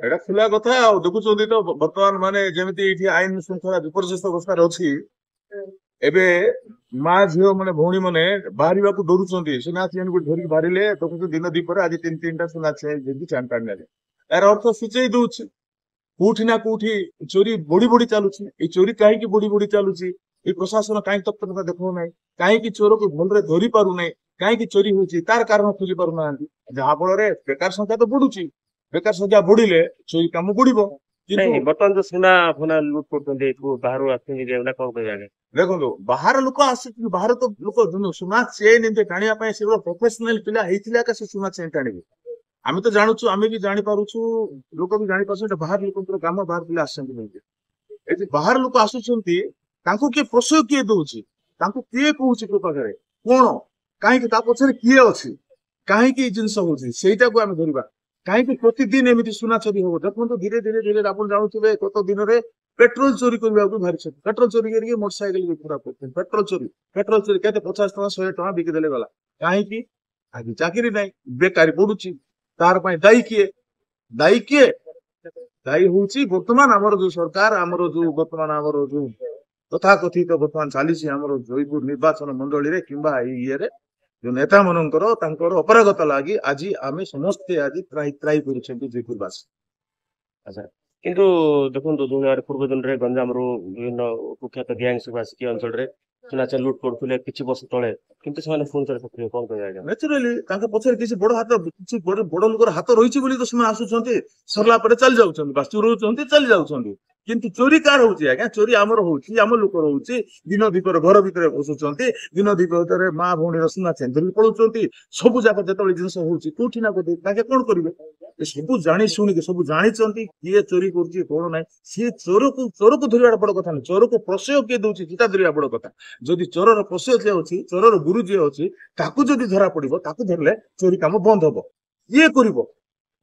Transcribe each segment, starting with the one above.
ଏଇଟା ଥିଲା କଥା ଆଉ ଦେଖୁଛନ୍ତି ତ ବର୍ତ୍ତମାନ ମାନେ ଯେମିତି ଏଇଠି ଆଇନ ଶୃଙ୍ଖଳା ବିପର୍ଯ୍ୟସ୍ତ ଅବସ୍ଥାରେ ଅଛି। ଏବେ ମା ଝିଅ ମାନେ ଭଉଣୀ ମାନେ ବାହାରିବାକୁ ଡରୁଛନ୍ତି। ସୁନା ଚେନ୍ ଗୋଟେ ଧରିକି ବାହାରିଲେ ଦେଖନ୍ତୁ ଦିନ ଦିପରେ ଆଜି ତିନିଟା ସୁନା ଚେନ୍ ଯେମିତି ଚାନ୍ ଟାଣି ନେଲେ। ଏହାର ଅର୍ଥ ସୂଚେଇ ଦଉଛି କୋଉଠି ନା କୋଉଠି ଚୋରି ବଢି ବଢି ଚାଲୁଛି। ଏଇ ଚୋରି କାହିଁକି ବଢି ବଢି ଚାଲୁଛି? ଏଇ ପ୍ରଶାସନ କାହିଁକି ତତ୍ପରତା ଦେଖାଉନାହିଁ? କାହିଁକି ଚୋରକୁ ଭଲରେ ଧରି ପାରୁନାହିଁ? କାହିଁକି ଚୋରି ହଉଛି ତାର କାରଣ ଖୋଜି ପାରୁନାହାନ୍ତି। ଯାହା ଫଳରେ ବେକାର ସଂଖ୍ୟା ତ ବଢୁଛି। ବେକାର ସଂଖ୍ୟା ବଢିଲେ ଚୋରି କାମ ବଢିବ। କିନ୍ତୁ ନାଇଁ ବର୍ତ୍ତମାନ ଯୋଉ ସୁନା ଫୁନା ଲୁଟ କରୁଛନ୍ତି ଏଠୁ ବାହାରୁ ଆସୁଛନ୍ତି ଏଗୁଡା କଣ କହିବା ଆଜ୍ଞା? ଦେଖନ୍ତୁ ବାହାର ଲୋକ ଆସୁଛନ୍ତି। ବାହାର ତ ଲୋକ ସୁନା ଚେନ୍ ଏମିତି ଟାଣିବା ପାଇଁ ସେଗୁলো ପ୍ରଫେସନାଲ ପିଲା ହେଇଥିଲେ ଏକା ସେ ସୁନା ଚେନ୍ ଟାଣିବେ। ଆମେ ତ ଜାଣୁଛୁ, ଆମେ ବି ଜାଣିପାରୁଛୁ, ଲୋକ ବି ଜାଣିପାରୁଛୁ ଏଟା ବାହାର ଲୋକଙ୍କର କାମ। ବାହାର ପିଲା ଆସୁଛନ୍ତି ନେଇକି ଏଠି ବାହାର ଲୋକ ଆସୁଛନ୍ତି। ତାଙ୍କୁ କିଏ ପ୍ରଶୟ କିଏ ଦଉଛି? ତାଙ୍କୁ କିଏ କହୁଛି ତୋ ପାଖରେ କଣ? କାହିଁକି ତା ପଛରେ କିଏ ଅଛି? କାହିଁକି ଏଇ ଜିନିଷ ହଉଛି ସେଇଟାକୁ ଆମେ ଧରିବା। କାହିଁକି ପ୍ରତିଦିନ ଏମିତି ସୁନା ଚୋରି ହବ? ଦେଖନ୍ତୁ ଧୀରେ ଧୀରେ ଧୀରେ ଆପଣ ଜାଣୁଥିବେ ଗତ ଦିନରେ ପେଟ୍ରୋଲ ଚୋରି କରିବାକୁ ବାହାରିଛନ୍ତି। ପେଟ୍ରୋଲ ଚୋରି କରିକି ମୋଟରସାଇକେଲ ଖରାପ କରୁଛନ୍ତି। ପେଟ୍ରୋଲ ଚୋରି କେତେ 50 ଟଙ୍କା 100 ଟଙ୍କା ବିକିଦେଲେ ଗଲା। କାହିଁକି? ଆଜି ଚାକିରି ନାହିଁ, ବେକାରୀ ପଡୁଛି। ତାର ପାଇଁ ଦାୟୀ କିଏ? ଦାୟୀ କିଏ? ଦାୟୀ ହଉଛି ବର୍ତ୍ତମାନ ଆମର ଯୋଉ ସରକାର, ଆମର ଯୋଉ ବର୍ତ୍ତମାନ ଆମର ଯୋଉ ତଥାକଥିତ ବର୍ତ୍ତମାନ ଚାଲିଛି ଆମର ଜୟପୁର ନିର୍ବାଚନ ମଣ୍ଡଳୀରେ କିମ୍ବା ଏଇ ଇଏରେ ଯୋଉ ନେତା ମାନଙ୍କର ତାଙ୍କର ଅପାରଗତା ଲାଗି ଆଜି ଆମେ ସମସ୍ତେ ଆଜି ତ୍ରାହି ତ୍ରାହି କରୁଛନ୍ତି ଜୟପୁରବାସୀ। ଆଚ୍ଛା, କିନ୍ତୁ ଦେଖନ୍ତୁ ଯୋଉ ପୂର୍ବ ଦିନରେ ଗଞ୍ଜାମରୁ ବିଭିନ୍ନ କୁଖ୍ୟାତ ଗ୍ୟାଙ୍ଗ ସବୁ ଆସିକି ଅଞ୍ଚଳରେ ସୁନା ଚେନ୍ ଲୁଟ କରୁଥିଲେ କିଛି ବର୍ଷ ତଳେ, କିନ୍ତୁ ସେମାନେ ପୁଣି ଥରେ ସକ୍ରିୟ। କଣ କହିବା ଆଜ୍ଞା? ନ୍ୟାଚୁରାଲି ତାଙ୍କ ପଛରେ କିଛି ବଡ ହାତ, କିଛି ବଡ ଲୋକର ହାତ ରହିଛି ବୋଲି ତ ସେମାନେ ଆସୁଛନ୍ତି। ସରିଲା ପରେ ଚାଲି ଯାଉଛନ୍ତି। ବାସ୍ ଚୋରଉଛନ୍ତି, ଚାଲି ଯାଉଛନ୍ତି। କିନ୍ତୁ ଚୋରି କାର ହଉଛି ଆଜ୍ଞା? ଚୋରି ଆମର ହଉଛି, ଆମ ଲୋକର ହଉଛି। ଦିନ ଦିପରେ ଘର ଭିତରେ ବସୁଛନ୍ତି। ଦିନ ଦିପରେ ମା ଭଉଣୀର ସୁନା ଚେନ୍ ଧରିକି ପଳଉଛନ୍ତି। ସବୁ ଯାକ ଯେତେବେଳେ ଜିନିଷ ହଉଛି କୋଉଠି ନା କୋଉଠି ତାଙ୍କେ କଣ କରିବେ? ଏ ସବୁ ଜାଣି ଶୁଣିକି ସବୁ ଜାଣିଛନ୍ତି କିଏ ଚୋରି କରୁଛି କଣ ନାହିଁ। ସିଏ ଚୋରକୁ ଧରିବାଟା ବଡ କଥା ନୁହେଁ। ଚୋରକୁ ପ୍ରଶୟ କିଏ ଦଉଛି ସେଟା ଧରିବା ବଡ କଥା। ଯଦି ଚୋରର ପ୍ରଶୟ ଯିଏ ଅଛି, ଚୋରର ଗୁରୁ ଯିଏ ଅଛି, ତାକୁ ଯଦି ଧରା ପଡିବ, ତାକୁ ଧରିଲେ ଚୋରି କାମ ବନ୍ଦ ହବ। କିଏ କରିବ?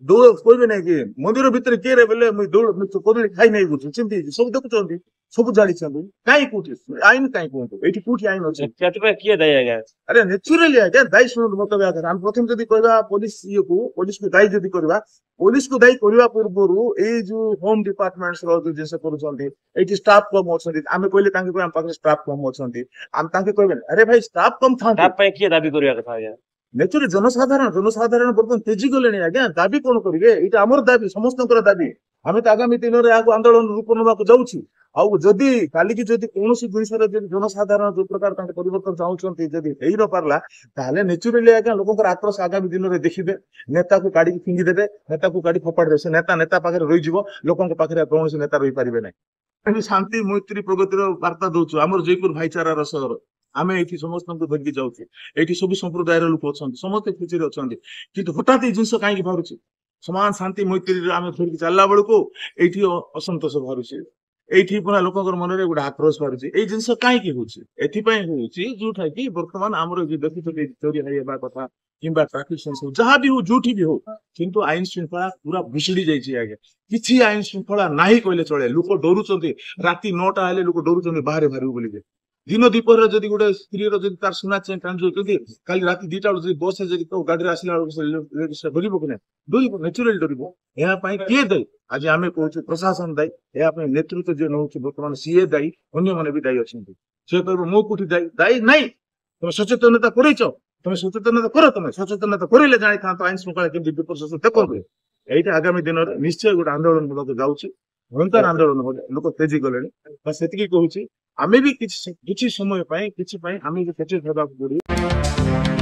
ଦୌଡ଼ କହିବେ ନାଇଁ କି ମନ୍ଦିର ଭିତରେ କିଏ ରେ ବେଲେ ମୁଇଁ ଦୌଡ଼ କଦଳୀ ଖାଇ ନେଇ ବୁଝୁ ସେମିତି ସବୁ ଦେଖୁଛନ୍ତି, ସବୁ ଜାଣିଛନ୍ତି। କାହିଁ କୋଉଠି ଆଇନ କାହିଁ କୁହନ୍ତୁ? ଏଇଠି କୋଉଠି ଆଇନ ଅଛି? ସେଥିପାଇଁ କିଏ ଦାୟୀ ଆଜ୍ଞା? ଆରେ ନ୍ୟାଚୁରାଲି ଆଜ୍ଞା ଦାୟୀ ଶୁଣନ୍ତୁ ମତ ଆମେ ପ୍ରଥମେ ଯଦି କହିବା ପୋଲିସ ଇଏକୁ, ପୋଲିସକୁ ଦାୟୀ ଯଦି କରିବା, ପୋଲିସକୁ ଦାୟୀ କରିବା ପୂର୍ବରୁ ଏଇ ଯୋଉ ହୋମ ଡିପାର୍ଟମେଣ୍ଟ ର ଯୋଉ ଜିନିଷ କରୁଛନ୍ତି, ଏଇଠି ଷ୍ଟାଫ କମ ଅଛନ୍ତି। ଆମେ କହିଲେ ତାଙ୍କେ କହିବେ ଆମ ପାଖରେ ଷ୍ଟାଫ କମ ଅଛନ୍ତି। ଆମେ ତାଙ୍କେ କହିବେ ଆରେ ଭାଇ ଷ୍ଟାଫ କମ ତା ଥାନ୍ତୁ। ପାଇଁ କିଏ ଦାବି କରିବା କଥା ଆଜ୍ଞା? ନେଚୁରାଲି ଜନସାଧାରଣ ବର୍ତ୍ତମାନ ତେଜି ଗଲେଣି ଆଜ୍ଞା। ଦାବି କଣ କରିବେ? ଏଇଟା ଆମର ଦାବି, ସମସ୍ତଙ୍କର ଦାବି। ଆମେ ତ ଆଗାମୀ ଦିନରେ ଏହାକୁ ଆନ୍ଦୋଳନ ରୂପ ନେବାକୁ ଯାଉଛୁ। ଆଉ ଯଦି କାଲିକି ଯଦି କୌଣସି ଜିନିଷରେ ଯଦି ଜନସାଧାରଣ ଯୋଉ ପ୍ରକାର ତାଙ୍କ ପରିବର୍ତ୍ତନ ଚାହୁଁଛନ୍ତି ଯଦି ହେଇ ନ ପାରିଲା, ତାହେଲେ ନେଚୁରାଲି ଆଜ୍ଞା ଲୋକଙ୍କର ଆକ୍ରୋଶ ଆଗାମୀ ଦିନରେ ଦେଖିବେ। ନେତାକୁ କାଢିକି ଫିଙ୍ଗିଦେବେ, ନେତାକୁ କାଢି ଫୋପାଡ଼ି ଦେବେ। ସେ ନେତା ପାଖରେ ରହିଯିବ, ଲୋକଙ୍କ ପାଖରେ କୌଣସି ନେତା ରହିପାରିବେ ନାହିଁ। ଆମେ ଶାନ୍ତି ମୈତ୍ରୀ ପ୍ରଗତିର ବାର୍ତ୍ତା ଦଉଛୁ। ଆମର ଜୟପୁର ଭାଇଚାରାର ସହର। ଆମେ ଏଇଠି ସମସ୍ତଙ୍କୁ ଧରିକି ଯାଉଛୁ। ଏଇଠି ସବୁ ସମ୍ପ୍ରଦାୟର ଲୋକ ଅଛନ୍ତି, ସମସ୍ତେ ଖୁସିରେ ଅଛନ୍ତି। କିନ୍ତୁ ହଠାତ୍ ଏଇ ଜିନିଷ କାହିଁକି ବାହାରୁଛି? ସମାନ ଶାନ୍ତି ମୈତ୍ରୀରେ ଆମେ ଧରିକି ଚାଲିଲା ବେଳକୁ ଏଇଠି ଅସନ୍ତୋଷ ବାହାରୁଛି। ଏଇଠି ପୁରା ଲୋକଙ୍କର ମନରେ ଗୋଟେ ଆକ୍ରୋଶ ବାହାରୁଛି। ଏଇ ଜିନିଷ କାହିଁକି ହଉଛି? ଏଥିପାଇଁ ହଉଛି ଯୋଉଟା କି ବର୍ତ୍ତମାନ ଆମର ଯୋଉ ଦେଖୁଛନ୍ତି ଚୋରି ହେବା କଥା କିମ୍ବା ଟ୍ରାଫିକ ସେନ୍ସ ହଉ, ଯାହା ବି ହଉ, ଯୋଉଠି ବି ହଉ, କିନ୍ତୁ ଆଇନ ଶୃଙ୍ଖଳା ପୁରା ଭୁଷୁଡି ଯାଇଛି ଆଜ୍ଞା। କିଛି ଆଇନ ଶୃଙ୍ଖଳା ନାହିଁ କହିଲେ ଚଳେ। ଲୋକ ଡରୁଛନ୍ତି। ରାତି 9ଟା ହେଲେ ଲୋକ ଡରୁଛନ୍ତି ବାହାରେ ବାହାରିବୁ ବୋଲିକି। ଦିନ ଦିପହରରେ ଯଦି ଗୋଟେ ସ୍ତ୍ରୀର ଯଦି ତାର ସୁନା ଚେନ୍ ଟାଣି ଦଉଛନ୍ତି, କାଲି ରାତି 2ଟା ବେଳକୁ ଯଦି ବସରେ ଯଦି ଗାଡିରେ ଆସିଲା ବେଳକୁ ସେ ଡରିବ କି ନାହିଁ? ଡରିବ, ନ୍ୟାଚୁରାଲି ଡରିବ। ଏହା ପାଇଁ କିଏ ଦାୟୀ? ଆଜି ଆମେ କହୁଛୁ ପ୍ରଶାସନ ଦାୟୀ। ଏହା ପାଇଁ ନେତୃତ୍ୱ ଯିଏ ନଉଛି ବର୍ତ୍ତମାନ ସିଏ ଦାୟୀ। ଅନ୍ୟମାନେ ବି ଦାୟୀ ଅଛନ୍ତି। ସେ କହିବ ମୁଁ କୋଉଠି ଦାୟୀ? ଦାୟୀ ନାହିଁ। ତମେ ସଚେତନତା କରେଇଛ, ତମେ ସଚେତନତା କର। ତମେ ସଚେତନତା କରିଲେ ଜାଣିଥାନ୍ତ ଆଇନ ଶୃଙ୍ଖଳା କେମିତି ବିପର୍ଯ୍ୟସ୍ତ ଦେଖନ୍ତୁ। ଏଇଟା ଆଗାମୀ ଦିନରେ ନିଶ୍ଚୟ ଗୋଟେ ଆନ୍ଦୋଳନ ହେବାକୁ ଯାଉଛି। ଭୟଙ୍କର ଆନ୍ଦୋଳନ ହବ। ଲୋକ ତେଜି ଗଲେଣି। ସେତିକି କହୁଛି, ଆମେ ବି କିଛି ସମୟ ପାଇଁ ଆମେ ବି ସଚେତ ହେବାକୁ ପଡିବ।